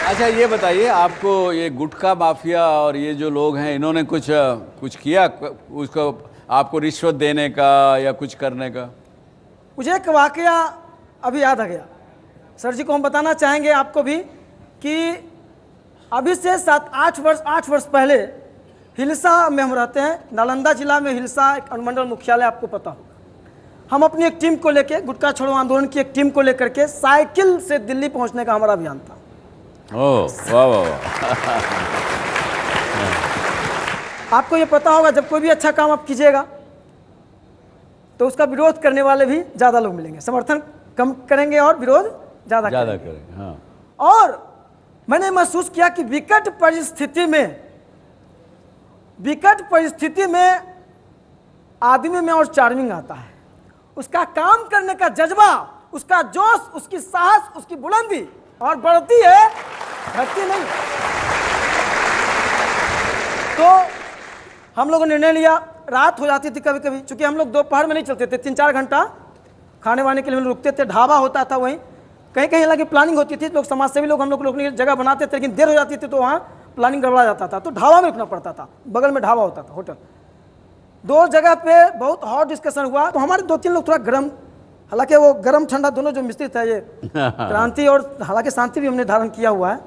अच्छा ये बताइए, आपको ये गुटखा माफिया और ये जो लोग हैं, इन्होंने कुछ किया उसको, आपको रिश्वत देने का या कुछ करने का? मुझे एक वाकया अभी याद आ गया सर जी को, हम बताना चाहेंगे आपको भी कि अभी से 8 वर्ष पहले हिलसा में हम रहते हैं, नालंदा जिला में हिलसा एक अनुमंडल मुख्यालय आपको पता होगा। हम अपनी एक टीम को लेकर, गुटखा छोड़ो आंदोलन की एक टीम को लेकर के साइकिल से दिल्ली पहुंचने का हमारा अभियान था। ओह वाह वाह वाह। आपको ये पता होगा जब कोई भी अच्छा काम आप कीजिएगा तो उसका विरोध करने वाले भी ज़्यादा लोग मिलेंगे, समर्थन कम करेंगे और विरोध ज़्यादा करेंगे। हाँ। और मैंने महसूस किया कि विकट परिस्थिति में आदमी में और चार्मिंग आता है, उसका काम करने का जज्बा, उसका जोश, उसकी साहस, उसकी बुलंदी और बढ़ती है, घटती नहीं। तो हम लोगों ने निर्णय लिया, रात हो जाती थी कभी कभी, चूंकि हम लोग दोपहर में नहीं चलते थे, 3-4 घंटा खाने वाने के लिए हम लोग रुकते थे, ढाबा होता था वहीं, कहीं कहीं हालांकि प्लानिंग होती थी, लोग समाज सेवी लोग हम लोग अपनी जगह बनाते थे, लेकिन देर हो जाती थी तो वहाँ प्लानिंग गड़बड़ा जाता था, तो ढाबा में रुकना पड़ता था, बगल में ढाबा होता था होटल। 2 जगह पे बहुत हॉट डिस्कशन हुआ, तो हमारे 2-3 लोग थोड़ा गर्म, हालांकि वो गर्म ठंडा दोनों जो मिश्रित है, ये क्रांति और हालांकि शांति भी हमने धारण किया हुआ है,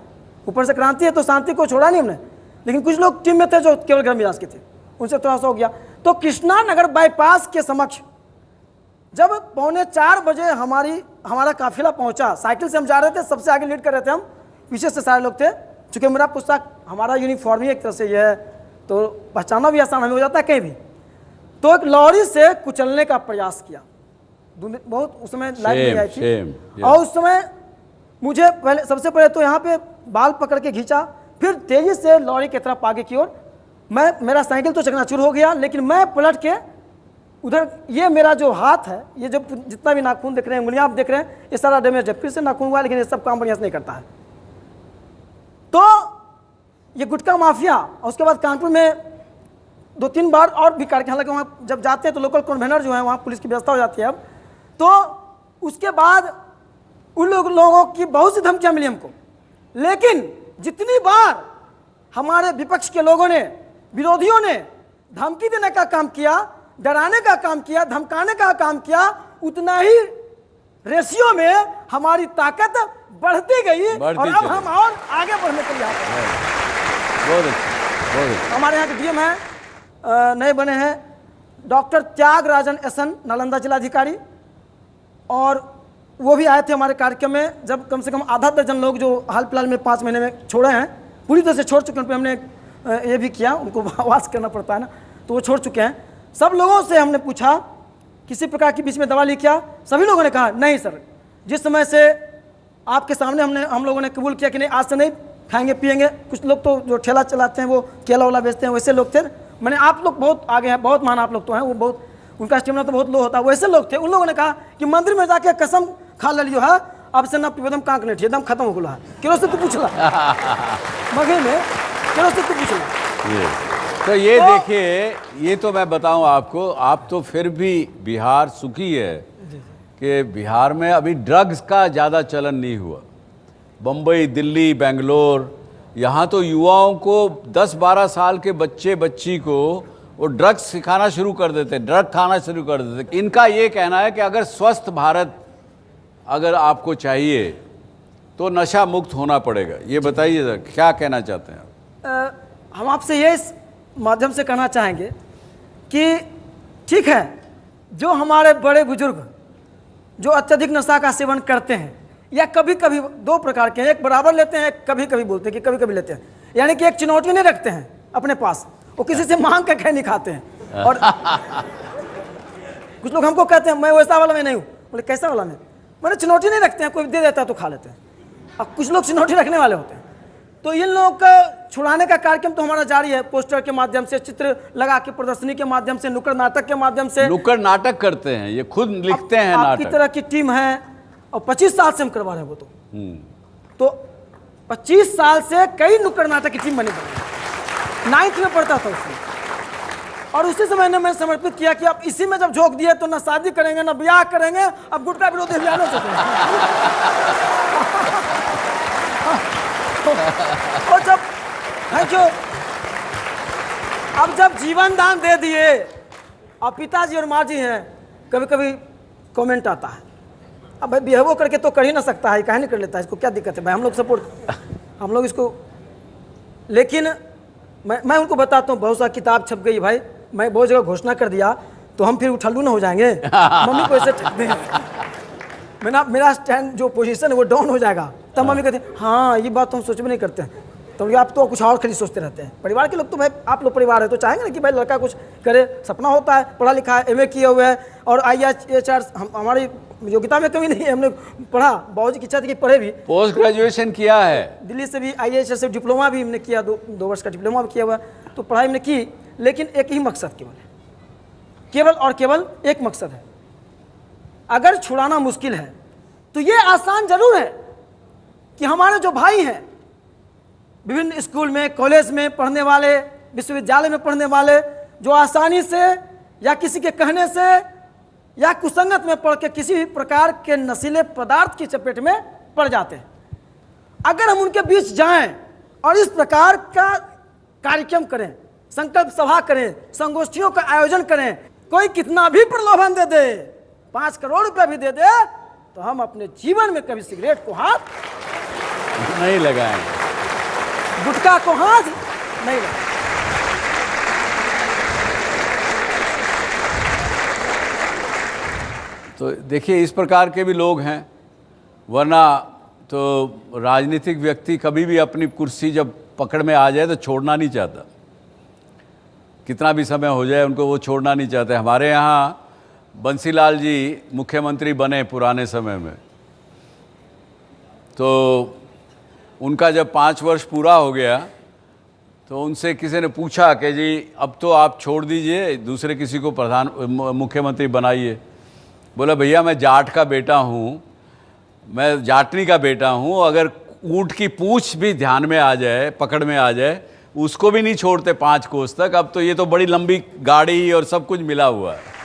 ऊपर से क्रांति है तो शांति को छोड़ा नहीं हमने, लेकिन कुछ लोग टीम में थे जो केवल गर्म मिजाज के थे, उनसे थोड़ा सा हो गया। तो कृष्णा नगर बाईपास के समक्ष जब 3:45 बजे हमारा काफिला पहुंचा, साइकिल से हम जा रहे थे, सबसे आगे लीड कर रहे थे हम, पीछे से सारे लोग थे, चूंकि मेरा पोशाक, हमारा यूनिफॉर्म ही एक तरह से ये है तो पहचानना भी आसान हमें हो जाता है कहीं भी। तो एक लॉरी से कुचलने का प्रयास किया, बहुत उस समय लाइट नहीं आई थी, और उस समय मुझे सबसे पहले तो यहाँ पे बाल पकड़ के खींचा, फिर तेजी से लॉरी की तरफ आगे की ओर मेरा साइकिल तो चकनाचूर हो गया, लेकिन मैं पलट के उधर, ये मेरा जो हाथ है, ये जो जितना भी नाखून देख रहे हैं, उंगलियां आप देख रहे हैं, ये सारा डैमेज है, फिर से नाखून हुआ, लेकिन ये सब काम बढ़िया से नहीं करता है। तो ये गुटखा माफिया, और उसके बाद कानपुर में 2-3 बार और भी करके, हालांकि वहाँ जब जाते हैं तो लोकल कन्वेनर जो है वहाँ पुलिस की व्यवस्था हो जाती है अब, तो उसके बाद उन लोगों की बहुत सी धमकियाँ मिली हमको, लेकिन जितनी बार हमारे विपक्ष के लोगों ने, विरोधियों ने धमकी देने का काम किया, डराने का काम किया, धमकाने का काम किया, उतना ही रेशियो में हमारी ताकत बढ़ती गई, और अब हम और आगे बढ़ने के लिए बहुत अच्छा। हमारे यहाँ के डीएम है, नए बने हैं डॉक्टर त्यागराजन एसन, नालंदा जिलाधिकारी, और वो भी आए थे हमारे कार्यक्रम में, जब कम से कम आधा दर्जन लोग जो हाल फिलहाल में 5 महीने में छोड़े हैं, पूरी तरह से छोड़ चुके हैं, उन पर हमने ये भी किया, उनको आवाज़ करना पड़ता है ना, तो वो छोड़ चुके हैं। सब लोगों से हमने पूछा किसी प्रकार की बीच में दवा ली क्या, सभी लोगों ने कहा नहीं सर, जिस समय से आपके सामने हम लोगों ने कबूल किया कि नहीं आज से नहीं खाएंगे पिएंगे। कुछ लोग तो जो ठेला चलाते हैं, वो केला वाला बेचते हैं, वैसे लोग थे, मैंने आप लोग बहुत आगे हैं, बहुत महान आप लोग तो हैं, वो बहुत, उनका स्टेमिना तो बहुत लो होता है, वैसे लोग थे। उन लोगों ने कहा कि मंदिर में जाके कसम खा लियो है, अब से ना एकदम कांक नहीं, एकदम खत्म हो गया है, क्यों से तू पूछला मगे में, क्यों से तू पूछला। तो ये देखिए, ये तो मैं बताऊं आपको, आप तो फिर भी बिहार सुखी है कि बिहार में अभी ड्रग्स का ज़्यादा चलन नहीं हुआ। बम्बई, दिल्ली, बेंगलोर, यहाँ तो युवाओं को 10-12 साल के बच्ची को वो ड्रग्स सिखाना शुरू कर देते, ड्रग खाना शुरू कर देते। इनका ये कहना है कि अगर स्वस्थ भारत अगर आपको चाहिए तो नशा मुक्त होना पड़ेगा। ये बताइए क्या कहना चाहते हैं आप? हम आपसे ये इस माध्यम से कहना चाहेंगे कि ठीक है, जो हमारे बड़े बुजुर्ग जो अत्यधिक नशा का सेवन करते हैं, या कभी कभी 2 प्रकार के हैं, एक बराबर लेते हैं, एक कभी कभी बोलते हैं कि कभी कभी लेते हैं, यानी कि एक चुनौती नहीं रखते हैं अपने पास, वो किसी से मांग के कहीं नहीं खाते हैं। और कुछ लोग हमको कहते हैं मैं वैसा वाला में नहीं हूँ, बोले कैसा वाला में, मैंने चुनौती नहीं रखते हैं, कोई दे देता है तो खा लेते हैं। अब कुछ लोग चुनौती रखने वाले होते हैं, तो इन लोगों का छुड़ाने का कार्यक्रम तो हमारा जारी है, पोस्टर के माध्यम से, चित्र लगा के, प्रदर्शनी के माध्यम से, नुक्कड़ नाटक के माध्यम से। नुक्कड़ नाटक करते हैं, ये खुद लिखते हैं नाटक। आपकी तरह की टीम है, और 25 साल से हम करवा रहे हैं वो तो 25 साल से कई नुक्कड़ नाटक की टीम बनी, 9th में पढ़ता था उसमें, और उसी समय ने मैं समर्पित किया कि अब इसी में जब झोंक दिए तो ना शादी करेंगे ना ब्याह करेंगे, अब गुटखा विरोधी अभियान हो चुके हैं। और जब थैंक यू, अब जब जीवन दान दे दिए, अब पिताजी और माँ जी हैं, कभी कभी कमेंट आता है, अब भाई बिहेव करके तो कर ही ना सकता है, काहे नहीं कर लेता है, इसको क्या दिक्कत है भाई, हम लोग सपोर्ट, हम लोग इसको, लेकिन मैं उनको बताता हूँ, बहुत सारी किताब छप गई भाई, मैं बहुत जगह घोषणा कर दिया तो हम फिर उठल्लू ना हो जाएंगे, मम्मी को ऐसे ठग दें, मेरा स्टैंड जो पोजीशन है वो डाउन हो जाएगा, तब मम्मी कहते हैं हाँ ये बात तो हम सोच भी नहीं करते हैं, तो आप तो कुछ और खाली सोचते रहते हैं। परिवार के लोग तो भाई, आप लोग परिवार है तो चाहेंगे ना कि भाई लड़का कुछ करे, सपना होता है, पढ़ा लिखा है, एमए किए हुए है, और IAS हमारी योग्यता में कमी नहीं है, हमने पढ़ा, बाबूजी की इच्छा थी कि पढ़े भी, पोस्ट ग्रेजुएशन किया है, दिल्ली से भी IAS से डिप्लोमा भी हमने किया, 2 वर्ष का डिप्लोमा भी किया हुआ, तो पढ़ाई हमने की, लेकिन एक ही मकसद केवल है, केवल और केवल एक मकसद है, अगर छुड़ाना मुश्किल है तो ये आसान जरूर है कि हमारे जो भाई हैं विभिन्न स्कूल में, कॉलेज में पढ़ने वाले, विश्वविद्यालय में पढ़ने वाले, जो आसानी से या किसी के कहने से या कुसंगत में पढ़ के किसी भी प्रकार के नशीले पदार्थ की चपेट में पड़ जाते हैं, अगर हम उनके बीच जाएं और इस प्रकार का कार्यक्रम करें, संकल्प सभा करें, संगोष्ठियों का आयोजन करें, कोई कितना भी प्रलोभन दे दे, 5 करोड़ रुपए भी दे दे, तो हम अपने जीवन में कभी सिगरेट को हाथ नहीं लगाएंगे, गुटखा को हाथ नहीं लगाएंगे। तो देखिए इस प्रकार के भी लोग हैं, वरना तो राजनीतिक व्यक्ति कभी भी अपनी कुर्सी जब पकड़ में आ जाए तो छोड़ना नहीं चाहता, कितना भी समय हो जाए उनको वो छोड़ना नहीं चाहते। हमारे यहाँ बंसीलाल जी मुख्यमंत्री बने पुराने समय में, तो उनका जब 5 वर्ष पूरा हो गया तो उनसे किसी ने पूछा कि जी अब तो आप छोड़ दीजिए, दूसरे किसी को मुख्यमंत्री बनाइए। बोला भैया मैं जाट का बेटा हूँ, मैं जाटनी का बेटा हूँ, अगर ऊँट की पूँछ भी ध्यान में आ जाए, पकड़ में आ जाए, उसको भी नहीं छोड़ते 5 कोस तक, अब तो ये तो बड़ी लंबी गाड़ी और सब कुछ मिला हुआ है।